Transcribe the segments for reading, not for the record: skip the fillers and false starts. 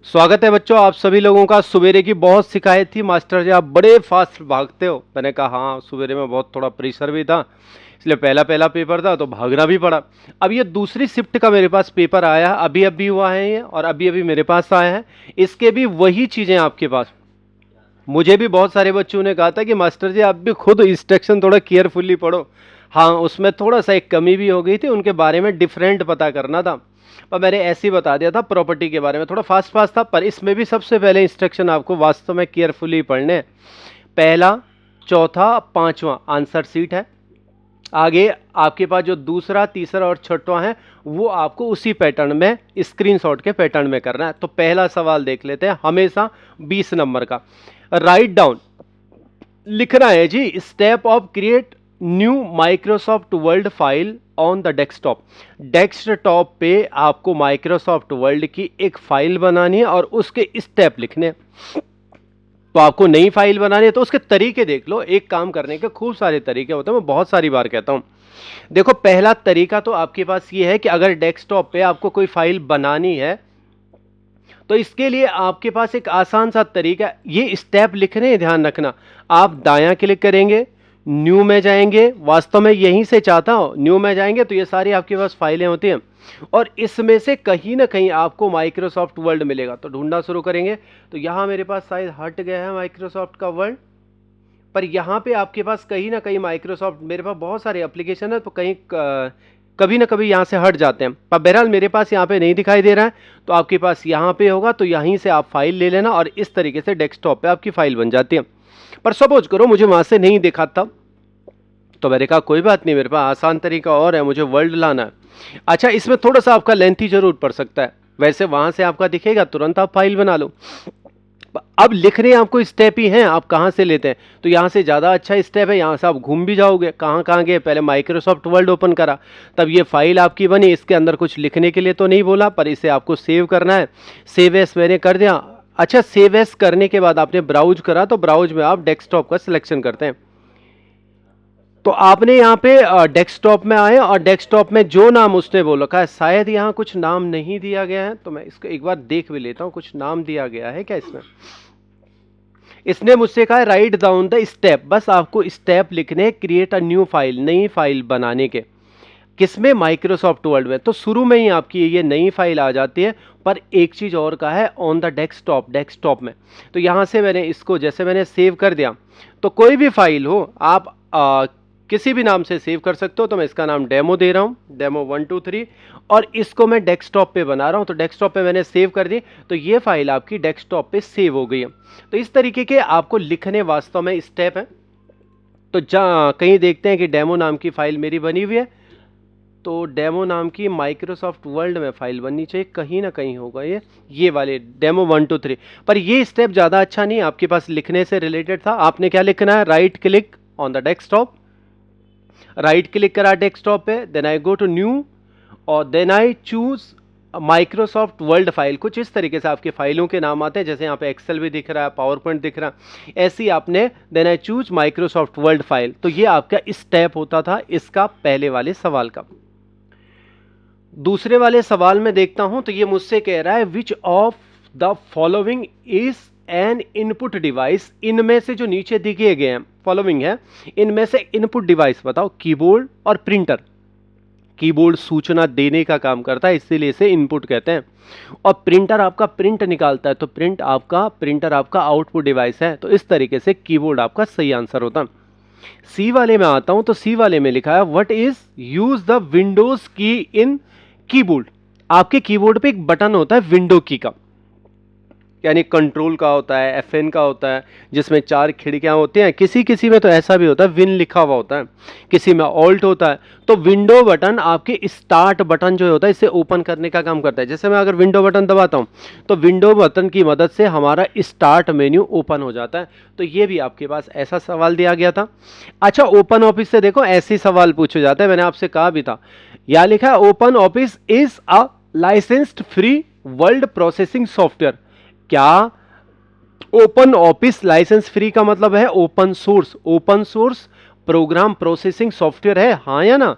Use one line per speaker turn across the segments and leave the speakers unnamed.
स्वागत है बच्चों, आप सभी लोगों का। सवेरे की बहुत शिकायत थी, मास्टर जी आप बड़े फास्ट भागते हो। मैंने कहा हाँ, सवेरे में बहुत थोड़ा प्रेशर भी था, इसलिए पहला पहला पेपर था तो भागना भी पड़ा। अब ये दूसरी शिफ्ट का मेरे पास पेपर आया, अभी अभी हुआ है ये, और अभी अभी मेरे पास आया है। इसके भी वही चीज़ें आपके पास। मुझे भी बहुत सारे बच्चों ने कहा था कि मास्टर जी आप भी खुद इंस्ट्रक्शन थोड़ा केयरफुली पढ़ो। हाँ, उसमें थोड़ा सा एक कमी भी हो गई थी, उनके बारे में डिफरेंट पता करना था, पर मैंने ऐसे ही बता दिया था। प्रॉपर्टी के बारे में थोड़ा फास्ट फास्ट था, पर इसमें भी सबसे पहले इंस्ट्रक्शन आपको वास्तव में केयरफुली पढ़ने हैं। पहला, चौथा, पांचवा आंसर सीट है। आगे आपके पास जो दूसरा, तीसरा और छठवां है वो आपको उसी पैटर्न में, स्क्रीनशॉट के पैटर्न में करना है। तो पहला सवाल देख लेते हैं, हमेशा 20 नंबर का। राइट डाउन लिखना है जी, step of create new Microsoft word file on the desktop. Desktop पे आपको माइक्रोसॉफ्ट वर्ड की एक फाइल बनानी है और उसके स्टेप लिखने हैं। तो आपको नई फाइल बनानी है तो उसके तरीके देख लो। एक काम करने के खूब सारे तरीके होते हैं, मैं बहुत सारी बार कहता हूं। देखो, पहला तरीका तो आपके पास ये है कि अगर डेस्कटॉप पे आपको कोई फाइल बनानी है तो इसके लिए आपके पास एक आसान सा तरीका, ये स्टेप लिखने हैं, ध्यान रखना। आप दायां क्लिक करेंगे, न्यू में जाएंगे, वास्तव में यहीं से चाहता हूं, न्यू में जाएंगे तो ये सारी आपके पास फाइलें होती हैं और इसमें से कहीं ना कहीं आपको माइक्रोसॉफ्ट वर्ड मिलेगा। तो ढूंढना शुरू करेंगे, तो यहां मेरे पास शायद हट गया है माइक्रोसॉफ्ट का वर्ड, पर यहाँ पे आपके पास कहीं ना कहीं माइक्रोसॉफ्ट, मेरे पास बहुत सारे एप्लीकेशन है तो कहीं कभी ना कभी यहाँ से हट जाते हैं, पर बहरहाल मेरे पास यहाँ पे नहीं दिखाई दे रहा है। तो आपके पास यहाँ पे होगा, तो यहीं से आप फाइल ले लेना और इस तरीके से डेस्कटॉप पे आपकी फाइल बन जाती है। पर सपोज करो मुझे वहां से नहीं दिखा था, तो मैंने कहा कोई बात नहीं, मेरे पास आसान तरीका और है, मुझे वर्ड लाना है। अच्छा, इसमें थोड़ा सा आपका लेंथी जरूर पड़ सकता है, वैसे वहां से आपका दिखेगा, तुरंत आप फाइल बना लो। अब लिखने आपको स्टेप ही हैं, आप कहाँ से लेते हैं, तो यहाँ से ज़्यादा अच्छा स्टेप है, यहाँ से आप घूम भी जाओगे। कहाँ कहाँ गए, पहले माइक्रोसॉफ्ट वर्ड ओपन करा, तब ये फाइल आपकी बनी। इसके अंदर कुछ लिखने के लिए तो नहीं बोला, पर इसे आपको सेव करना है। सेव एस मैंने कर दिया। अच्छा, सेव एस करने के बाद आपने ब्राउज करा, तो ब्राउज में आप डेस्कटॉप का सिलेक्शन करते हैं। तो आपने यहाँ पे डेस्कटॉप में आए और डेस्कटॉप में जो नाम उसने बोल रखा है, शायद यहाँ कुछ नाम नहीं दिया गया है, तो मैं इसको एक बार देख भी लेता हूँ, कुछ नाम दिया गया है क्या इसमें। इसने मुझसे कहा है राइट डाउन द स्टेप, बस आपको स्टेप लिखने, क्रिएट अ न्यू फाइल, नई फाइल बनाने के। किसमें, माइक्रोसॉफ्ट वर्ड में। तो शुरू में ही आपकी ये नई फाइल आ जाती है, पर एक चीज और कहा है, ऑन द डेस्कटॉप, डेस्कटॉप में। तो यहां से मैंने इसको, जैसे मैंने सेव कर दिया, तो कोई भी फाइल हो आप किसी भी नाम से सेव कर सकते हो। तो मैं इसका नाम डेमो दे रहा हूं, डेमो 1 2 3, और इसको मैं डेस्कटॉप पे बना रहा हूं। तो डेस्कटॉप पे मैंने सेव कर दी, तो ये फाइल आपकी डेस्कटॉप पे सेव हो गई है। तो इस तरीके के आपको लिखने वास्तव में स्टेप है। तो कहीं देखते हैं कि डेमो नाम की फाइल मेरी बनी हुई है, तो डेमो नाम की माइक्रोसॉफ्ट वर्ल्ड में फाइल बननी चाहिए, कहीं ना कहीं होगा ये वाले डेमो 1 2 3। पर ये स्टेप ज़्यादा अच्छा नहीं, आपके पास लिखने से रिलेटेड था। आपने क्या लिखना है, right click on the desktop, right click करा डेस्कटॉप पे, then I go to new, और then I choose Microsoft world file. कुछ इस तरीके से आपके फाइलों के नाम आते हैं, जैसे यहाँ पे एक्सेल भी दिख रहा है, पावर पॉइंट दिख रहा है, ऐसे ही आपने then I choose Microsoft world file. तो ये आपका स्टेप होता था इसका पहले वाले सवाल का। दूसरे वाले सवाल में देखता हूं, तो ये मुझसे कह रहा है which of the following is an input device. इनमें से जो नीचे दिए गए हैं फॉलोइंग है, इनमें से इनपुट डिवाइस बताओ। कीबोर्ड और प्रिंटर। कीबोर्ड सूचना देने का काम करता है, इसीलिए इसे इनपुट कहते हैं, और प्रिंटर आपका प्रिंट निकालता है, तो प्रिंटर आपका आउटपुट डिवाइस है। तो इस तरीके से कीबोर्ड आपका सही आंसर होता है। सी वाले में आता हूं, तो सी वाले में लिखा है what is use the Windows की इन कीबोर्ड। आपके कीबोर्ड पे एक बटन होता है विंडो की का, यानी कंट्रोल का होता है, FN का होता है, जिसमें 4 खिड़कियां होती हैं। किसी किसी में तो ऐसा भी होता है विन लिखा हुआ होता है, किसी में ऑल्ट होता है। तो विंडो बटन आपके स्टार्ट बटन जो होता है, इसे ओपन करने का काम करता है। जैसे मैं अगर विंडो बटन दबाता हूं, तो विंडो बटन की मदद से हमारा स्टार्ट मेन्यू ओपन हो जाता है। तो ये भी आपके पास ऐसा सवाल दिया गया था। अच्छा, ओपन ऑफिस से देखो ऐसे सवाल पूछे जाते हैं, मैंने आपसे कहा भी था। यह लिखा है open office is a licensed free world processing software. क्या ओपन ऑफिस लाइसेंस फ्री का मतलब है open source program processing software है, हाँ या ना।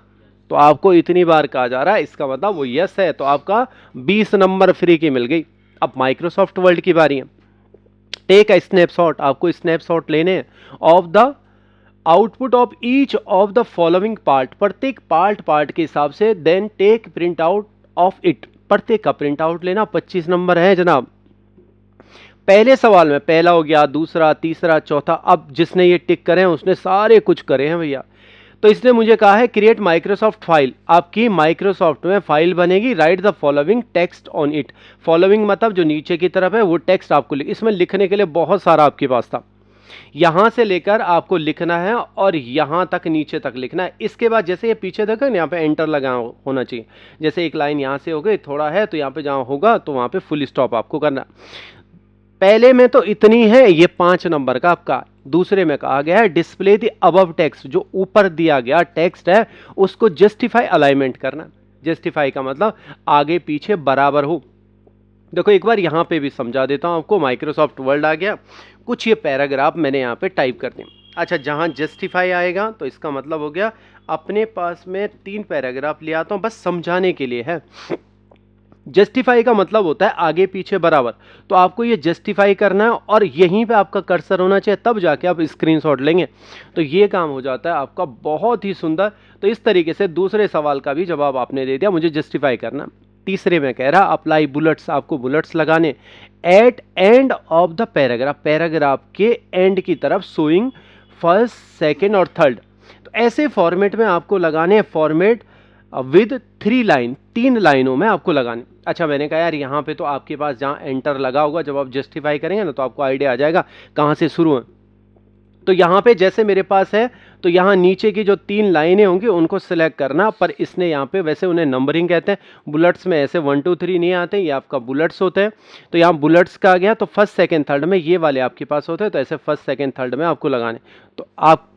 तो आपको इतनी बार कहा जा रहा है, इसका मतलब वो यस है। तो आपका 20 नंबर फ्री की मिल गई। अब माइक्रोसॉफ्ट वर्ड की बारी है। टेक अ स्नैपशॉट, आपको स्नैपशॉट लेने हैं of the output of each of the following part, प्रत्येक पार्ट के हिसाब से, then take print out of it, प्रत्येक का प्रिंट आउट लेना। 25 नंबर है जनाब। पहले सवाल में पहला हो गया, दूसरा, तीसरा, चौथा। अब जिसने ये टिक करे हैं उसने सारे कुछ करे हैं भैया। तो इसने मुझे कहा है क्रिएट माइक्रोसॉफ्ट फाइल, आपकी माइक्रोसॉफ्ट में फाइल बनेगी, right the following text on it. Following मतलब जो नीचे की तरफ है वो टेक्स्ट आपको इसमें लिखने के लिए बहुत सारा आपके पास था। यहां से लेकर आपको लिखना है और यहां तक नीचे तक लिखना है। इसके बाद जैसे ये पीछे देखो ना, यहाँ पे एंटर लगा होना चाहिए। जैसे एक लाइन यहां से हो गई, थोड़ा है तो यहाँ पे जहां होगा तो वहां पे फुल स्टॉप आपको करना। पहले में तो इतनी है, ये 5 नंबर का आपका। दूसरे में कहा गया है डिस्प्ले द अबव टेक्स्ट, जो ऊपर दिया गया टेक्स्ट है उसको जस्टिफाई अलाइनमेंट करना। जस्टिफाई का मतलब आगे पीछे बराबर हो। देखो एक बार यहां पे भी समझा देता हूं आपको। माइक्रोसॉफ्ट वर्ड आ गया, कुछ ये पैराग्राफ मैंने यहां पे टाइप कर दिया। अच्छा, जहां जस्टिफाई आएगा तो इसका मतलब हो गया अपने पास में 3 पैराग्राफ ले आता हूं, बस समझाने के लिए है। जस्टिफाई का मतलब होता है आगे पीछे बराबर। तो आपको ये जस्टिफाई करना है और यहीं पे आपका कर्सर होना चाहिए, तब जाके आप स्क्रीनशॉट लेंगे तो ये काम हो जाता है आपका बहुत ही सुंदर। तो इस तरीके से दूसरे सवाल का भी जवाब आपने दे दिया, मुझे जस्टिफाई करना। तीसरे में कह रहा अप्लाई बुलेट्स, आपको बुलेट्स लगाने at end of the paragraph, paragraph के एंड की तरफ, शोइंग फर्स्ट, सेकेंड और थर्ड। तो ऐसे फॉर्मेट में आपको लगाने, फॉर्मेट विद 3 लाइन, 3 लाइनों में आपको लगाने। अच्छा, मैंने कहा यार यहाँ पे तो आपके पास जहाँ एंटर लगा होगा, जब आप जस्टिफाई करेंगे ना तो आपको आइडिया आ जाएगा कहाँ से शुरू है। तो यहाँ पे जैसे मेरे पास है तो यहाँ नीचे की जो 3 लाइनें होंगी उनको सिलेक्ट करना, पर इसने यहाँ पे, वैसे उन्हें नंबरिंग कहते हैं, बुलेट्स में ऐसे 1 2 3 नहीं आते, ये आपका बुलेट्स होते हैं। तो यहाँ बुलेट्स का आ गया, तो फर्स्ट सेकेंड थर्ड में ये वाले आपके पास होते हैं, तो ऐसे फर्स्ट सेकेंड थर्ड में आपको लगाने। तो आप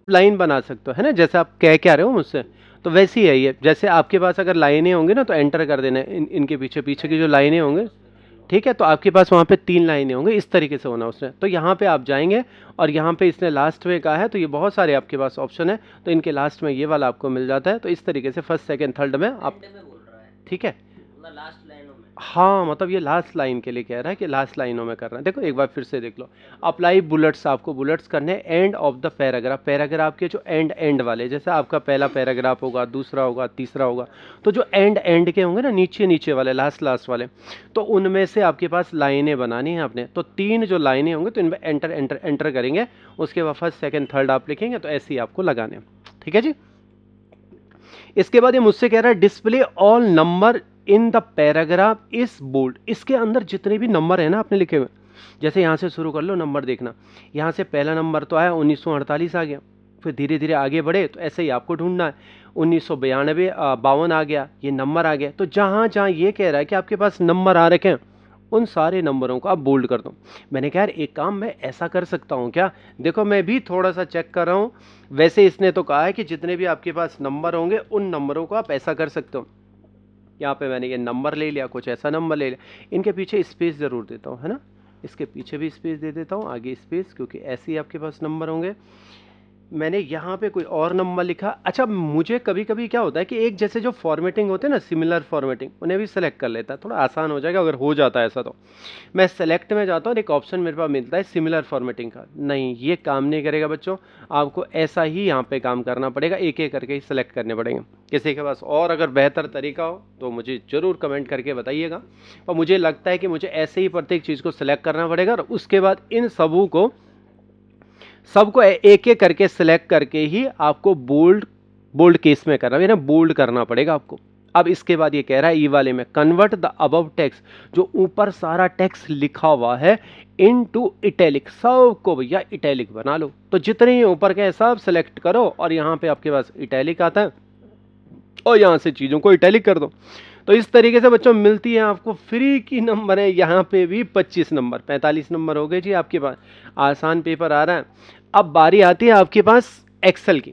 लाइन बना सकते हो, है ना, जैसे आप कह क्या रहे हो मुझसे, तो वैसी है ये। जैसे आपके पास अगर लाइनें होंगी ना तो एंटर कर देना इनके पीछे पीछे की जो लाइनें होंगे, ठीक है। तो आपके पास वहाँ पे 3 लाइनें होंगी, इस तरीके से होना उसने। तो यहाँ पे आप जाएंगे और यहाँ पे इसने लास्ट में कहा है, तो ये बहुत सारे आपके पास ऑप्शन है, तो इनके लास्ट में ये वाला आपको मिल जाता है। तो इस तरीके से फर्स्ट सेकेंड थर्ड में आप, ठीक है, हाँ, मतलब ये लास्ट लाइन के लिए कह रहा है कि लास्ट लाइनों में करना है। देखो एक बार फिर से देख लो, अप्लाई बुलेट्स, आपको बुलेट्स करने and of the paragraph, paragraph के जो एंड वाले, जैसे आपका पहला पैराग्राफ होगा, दूसरा होगा, तीसरा होगा, तो जो एंड के होंगे ना, नीचे वाले, लास्ट वाले, तो उनमें से आपके पास लाइनें बनानी है आपने। तो 3 जो लाइनें होंगी तो इनमें एंटर करेंगे, उसके बाद फर्स्ट सेकेंड थर्ड आप लिखेंगे, तो ऐसे ही आपको लगाने, ठीक है जी। इसके बाद ये मुझसे कह रहा है display all number in the paragraph is bold, इसके अंदर जितने भी नंबर है ना आपने लिखे हुए, जैसे यहाँ से शुरू कर लो नंबर देखना, यहाँ से पहला नंबर तो आया 1948 आ गया, फिर धीरे धीरे आगे बढ़े तो ऐसे ही आपको ढूंढना है। 1952 आ गया, ये नंबर आ गया। तो जहाँ जहाँ ये कह रहा है कि आपके पास नंबर आ रखे हैं, उन सारे नंबरों को आप बोल्ड कर दो। मैंने कहा यार एक काम मैं ऐसा कर सकता हूँ क्या, देखो मैं भी थोड़ा सा चेक कर रहा हूँ। वैसे इसने तो कहा है कि जितने भी आपके पास नंबर होंगे उन नंबरों को आप ऐसा कर सकते हो। यहाँ पे मैंने ये नंबर ले लिया, कुछ ऐसा नंबर ले लिया, इनके पीछे स्पेस ज़रूर देता हूँ, है ना, इसके पीछे भी स्पेस दे देता हूँ, आगे स्पेस, क्योंकि ऐसे ही आपके पास नंबर होंगे। मैंने यहाँ पे कोई और नंबर लिखा। अच्छा, मुझे कभी कभी क्या होता है कि एक जैसे जो फॉर्मेटिंग होते हैं ना, सिमिलर फॉर्मेटिंग, उन्हें भी सेलेक्ट कर लेता है, थोड़ा आसान हो जाएगा अगर हो जाता है ऐसा। तो मैं सेलेक्ट में जाता हूँ और एक ऑप्शन मेरे पास मिलता है सिमिलर फॉर्मेटिंग का। नहीं, ये काम नहीं करेगा बच्चों, आपको ऐसा ही यहाँ पे काम करना पड़ेगा, एक एक करके ही सिलेक्ट करने पड़ेंगे। किसी के पास और अगर बेहतर तरीका हो तो मुझे ज़रूर कमेंट करके बताइएगा, पर मुझे लगता है कि मुझे ऐसे ही प्रत्येक चीज़ को सिलेक्ट करना पड़ेगा और उसके बाद इन सबको एक एक करके सिलेक्ट करके ही आपको बोल्ड केस में करना, यानी बोल्ड करना पड़ेगा आपको। अब इसके बाद ये कह रहा है ई वाले में कन्वर्ट द अबव टेक्स्ट, जो ऊपर सारा टेक्स्ट लिखा हुआ है, इनटू इटैलिक, सबको भैया इटैलिक बना लो। तो जितने ही ऊपर के सब सिलेक्ट करो और यहाँ पे आपके पास इटैलिक आता है और यहाँ से चीज़ों को इटैलिक कर दो। तो इस तरीके से बच्चों मिलती है आपको फ्री की नंबर है। यहाँ पे भी 25 नंबर, 45 नंबर हो गए जी आपके पास। आसान पेपर आ रहा है। अब बारी आती है आपके पास एक्सेल की,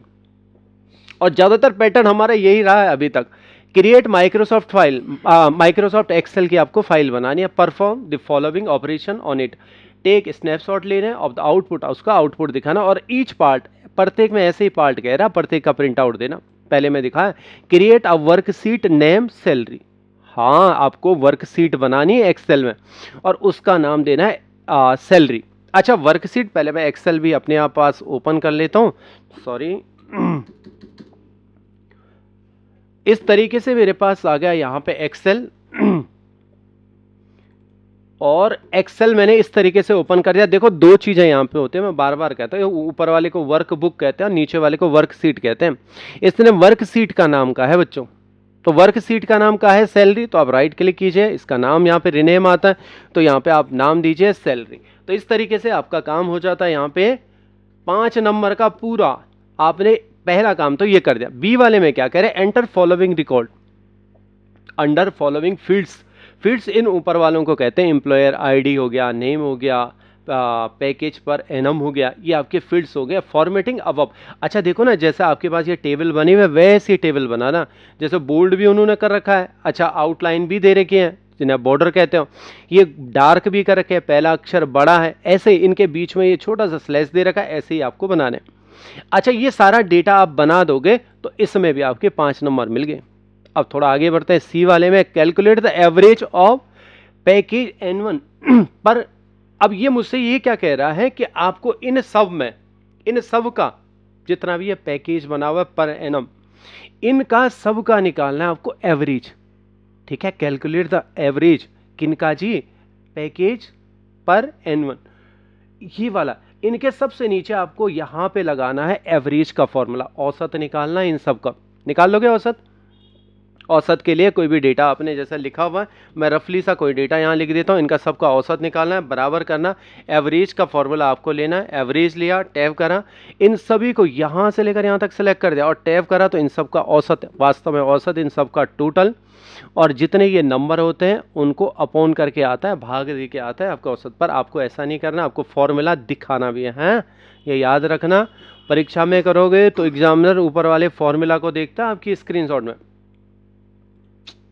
और ज़्यादातर पैटर्न हमारा यही रहा है अभी तक। Create Microsoft file, Microsoft Excel की आपको फाइल बनानी है। Perform the following operation on it, take snapshot लेना है ऑफ द आउटपुट, उसका आउटपुट दिखाना, और ईच पार्ट, प्रत्येक में ऐसे ही पार्ट कह रहा, प्रत्येक का प्रिंट आउट देना। पहले में दिखाया create a worksheet name salary, हाँ, आपको वर्कशीट बनानी है एक्सेल में और उसका नाम देना है सैलरी। अच्छा, वर्कशीट पहले मैं एक्सेल भी अपने आप पास ओपन कर लेता हूँ, सॉरी। इस तरीके से मेरे पास आ गया यहाँ पे एक्सेल और एक्सेल मैंने इस तरीके से ओपन कर दिया। देखो दो चीजें यहाँ पे होते हैं, मैं बार बार कहता हूँ, ऊपर वाले को वर्कबुक कहते हैं और नीचे वाले को वर्कशीट कहते हैं। इसने वर्कशीट का नाम कहा है बच्चों, तो वर्कशीट का नाम का है सैलरी, तो आप राइट क्लिक कीजिए, इसका नाम यहाँ पे रिनेम आता है, तो यहाँ पे आप नाम दीजिए सैलरी। तो इस तरीके से आपका काम हो जाता है। यहाँ पे 5 नंबर का पूरा आपने पहला काम तो ये कर दिया। बी वाले में क्या कह रहे हैं, enter following record under following fields. Fields in ऊपर वालों को कहते हैं, एम्प्लॉयर आईडी हो गया, नेम हो गया, पैकेज पर एनम हो गया, ये आपके फील्ड्स हो गए। फॉर्मेटिंग अब अच्छा देखो ना, जैसे आपके पास ये टेबल बनी हुई है वैसी टेबल बनाना, जैसे बोल्ड भी उन्होंने कर रखा है, अच्छा आउटलाइन भी दे रखी है जिन्हें बॉर्डर कहते हो, ये डार्क भी कर रखे हैं, पहला अक्षर बड़ा है, ऐसे ही इनके बीच में ये छोटा सा स्लैश दे रखा है, ऐसे ही आपको बनाने। अच्छा, ये सारा डेटा आप बना दोगे तो इसमें भी आपके 5 नंबर मिल गए। अब थोड़ा आगे बढ़ते हैं, सी वाले में calculate the average of package N1 पर अब ये मुझसे ये क्या कह रहा है कि आपको इन सब का जितना भी ये पैकेज बना हुआ है पर एनम, इनका सब का निकालना है आपको एवरेज। ठीक है, कैलकुलेट द एवरेज किनका जी, पैकेज पर N1, ये वाला। इनके सबसे नीचे आपको यहां पे लगाना है एवरेज का फॉर्मूला, औसत निकालना है इन सब का। निकाल लोगे औसत? औसत के लिए कोई भी डेटा आपने जैसा लिखा हुआ है, मैं रफली सा कोई डेटा यहाँ लिख देता हूँ, इनका सबका औसत निकालना है, बराबर करना, एवरेज का फॉर्मूला आपको लेना है। एवरेज लिया, टैब करा, इन सभी को यहाँ से लेकर यहाँ तक सेलेक्ट कर दिया और टैब करा, तो इन सब का औसत, वास्तव में औसत इन सब का टोटल, और जितने ये नंबर होते हैं उनको अपॉन करके आता है, भाग दे के आता है आपका औसत। पर आपको ऐसा नहीं करना, आपको फॉर्मूला दिखाना भी है, ये याद रखना। परीक्षा में करोगे तो एग्जामिनर ऊपर वाले फॉर्मूला को देखता है आपकी स्क्रीनशॉट में।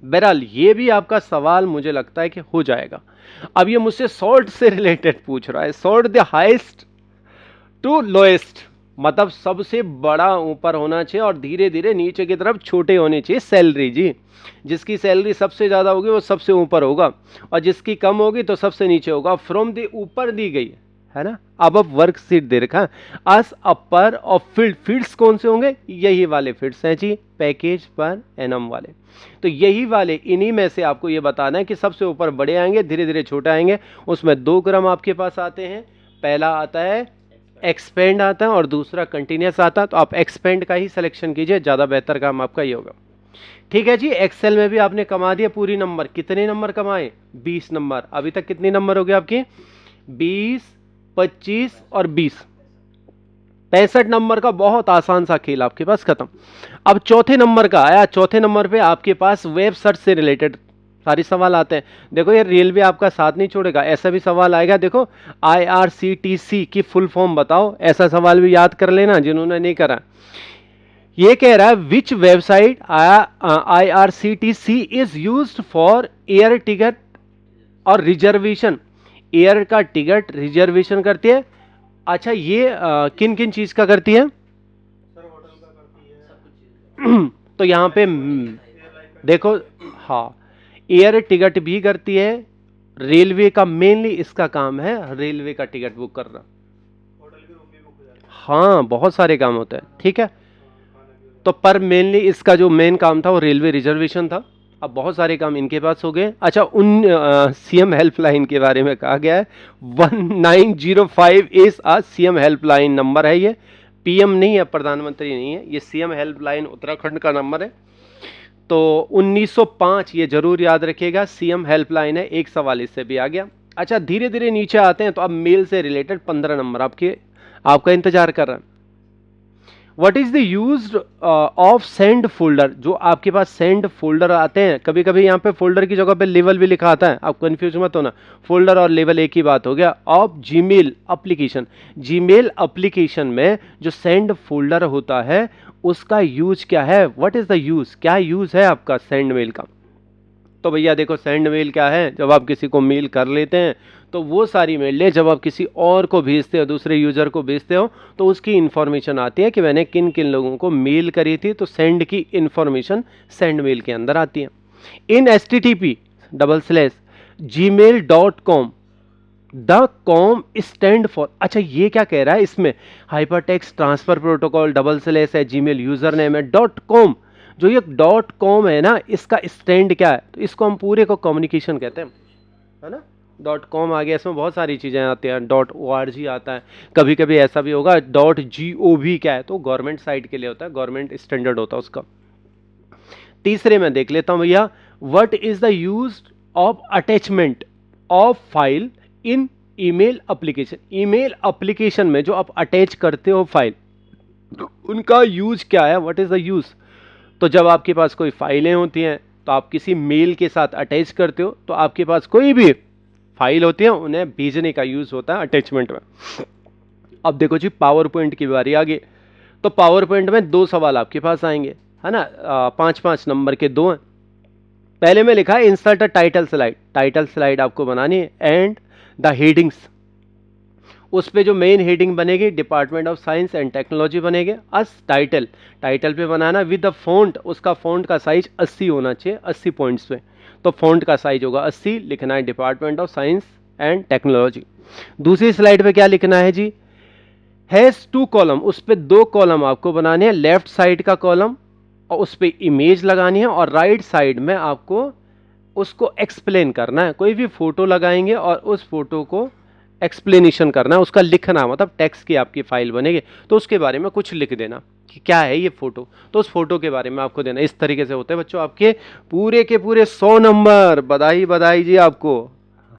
बहरहाल ये भी आपका सवाल मुझे लगता है कि हो जाएगा। अब ये मुझसे सॉर्ट से रिलेटेड पूछ रहा है, sort the highest to lowest, मतलब सबसे बड़ा ऊपर होना चाहिए और धीरे धीरे नीचे की तरफ छोटे होने चाहिए सैलरी जी। जिसकी सैलरी सबसे ज्यादा होगी वो सबसे ऊपर होगा और जिसकी कम होगी तो सबसे नीचे होगा। फ्रॉम दी ऊपर दी गई है ना। अब वर्कशीट दे रखा है, अस अपर और फील्ड्स कौन से होंगे, यही वाले फील्ड्स हैं जी, पैकेज पर एनम वाले। तो यही वाले, इन्हीं में से आपको ये बताना है कि सबसे ऊपर बड़े आएंगे, धीरे धीरे छोटे आएंगे। उसमें 2 क्रम आपके पास आते हैं, पहला आता है एक्सपेंड आता है और दूसरा कंटिन्यूस आता है। तो आप एक्सपेंड का ही सिलेक्शन कीजिए, ज़्यादा बेहतर काम आपका ये होगा। ठीक है जी, एक्सेल में भी आपने कमा दिया पूरी नंबर। कितने नंबर कमाए, 20 नंबर। अभी तक कितने नंबर हो गए आपके, 20, 25 और 20, 65 नंबर का बहुत आसान सा खेल आपके पास खत्म। अब चौथे नंबर का आया, चौथे नंबर पे आपके पास वेब सर्च से रिलेटेड सारे सवाल आते हैं। देखो ये रेलवे आपका साथ नहीं छोड़ेगा, ऐसा भी सवाल आएगा। देखो IRCTC की फुल फॉर्म बताओ, ऐसा सवाल भी याद कर लेना जिन्होंने नहीं करा। ये कह रहा है which website IRCTC is used for air ticket और रिजर्वेशन। एयर का टिकट रिजर्वेशन करती है। अच्छा ये किन किन चीज का करती है, तो यहां पे देखो, हाँ एयर टिकट भी करती है, रेलवे का मेनली इसका काम है रेलवे का टिकट बुक करना। हाँ बहुत सारे काम होते हैं, ठीक है। तो पर मेनली इसका जो मेन काम था वो रेलवे रिजर्वेशन था। अब बहुत सारे काम इनके पास हो गए। अच्छा उन CM हेल्पलाइन के बारे में कहा गया है, 1905 इज CM हेल्पलाइन नंबर है। ये PM नहीं है, प्रधानमंत्री नहीं है, ये CM हेल्पलाइन उत्तराखंड का नंबर है। तो 1905 ये जरूर याद रखिएगा, CM हेल्पलाइन है। एक सवाल इससे भी आ गया। अच्छा धीरे धीरे नीचे आते हैं, तो अब मेल से रिलेटेड 15 नंबर आपका इंतजार कर रहा है। What is the use of sand folder. जो आपके पास सेंड फोल्डर आते हैं, कभी कभी यहाँ पे फोल्डर की जगह पे लेवल भी लिखा आता है, आप कंफ्यूज मत होना, फोल्डर और लेवल एक ही बात हो गया। Of Gmail application, Gmail application में जो सेंड फोल्डर होता है उसका यूज क्या है, व्हाट इज द यूज, क्या यूज है आपका सेंड मेल का। तो भैया देखो सेंड मेल क्या है, जब आप किसी को मेल कर लेते हैं तो वो सारी मेल ले, जब आप किसी और को भेजते हो, दूसरे यूजर को भेजते हो, तो उसकी इंफॉर्मेशन आती है कि मैंने किन किन लोगों को मेल करी थी। तो सेंड की इंफॉर्मेशन सेंड मेल के अंदर आती है। इन http://gmail.com the com stand for, अच्छा ये क्या कह रहा है इसमें, हाइपर टेक्स्ट ट्रांसफर प्रोटोकॉल / है, जीमेल यूजर नेम है, .com, जो ये .com है ना, इसका स्टैंड क्या है, तो इसको हम पूरे को कम्युनिकेशन कहते हैं, है ना। .com आ गया, इसमें बहुत सारी चीज़ें आती हैं, .org आता है, कभी कभी ऐसा भी होगा .gov क्या है, तो गवर्नमेंट साइट के लिए होता है, गवर्नमेंट स्टैंडर्ड होता है उसका। तीसरे में देख लेता हूं भैया, what is the use of attachment of file in email application, email application में जो आप अटैच करते हो फाइल, तो उनका यूज क्या है, व्हाट इज द यूज। तो जब आपके पास कोई फाइलें होती हैं तो आप किसी मेल के साथ अटैच करते हो, तो आपके पास कोई भी फाइल होती है उन्हें भेजने का यूज होता है अटैचमेंट में। अब देखो जी, पावर पॉइंट की बारी आ गई, तो पावर पॉइंट में 2 सवाल आपके पास आएंगे, है ना, 5-5 नंबर के 2 हैं। पहले में लिखा है insert a title slide, title slide आपको बनानी है, एंड द हेडिंग्स, उस पे जो मेन हेडिंग बनेगी department of science and technology बनेगी, अस टाइटल, टाइटल पे बनाना विद द फॉन्ट, उसका फॉन्ट का साइज 80 होना चाहिए, 80 पॉइंट्स पे, तो फॉन्ट का साइज होगा 80, लिखना है department of science and technology. दूसरी स्लाइड पे क्या लिखना है जी, हैज 2 कॉलम, उस पे 2 कॉलम आपको बनाने हैं, लेफ्ट साइड का कॉलम और उस पे इमेज लगानी है, और राइट साइड में आपको उसको एक्सप्लेन करना है, कोई भी फोटो लगाएंगे और उस फोटो को एक्सप्लेनेशन करना है, उसका लिखना, मतलब टेक्स्ट की आपकी फाइल बनेगी, तो उसके बारे में कुछ लिख देना कि क्या है ये फोटो, तो उस फोटो के बारे में आपको देना। इस तरीके से होते हैं बच्चों आपके पूरे के पूरे 100 नंबर। बधाई बधाई जी आपको।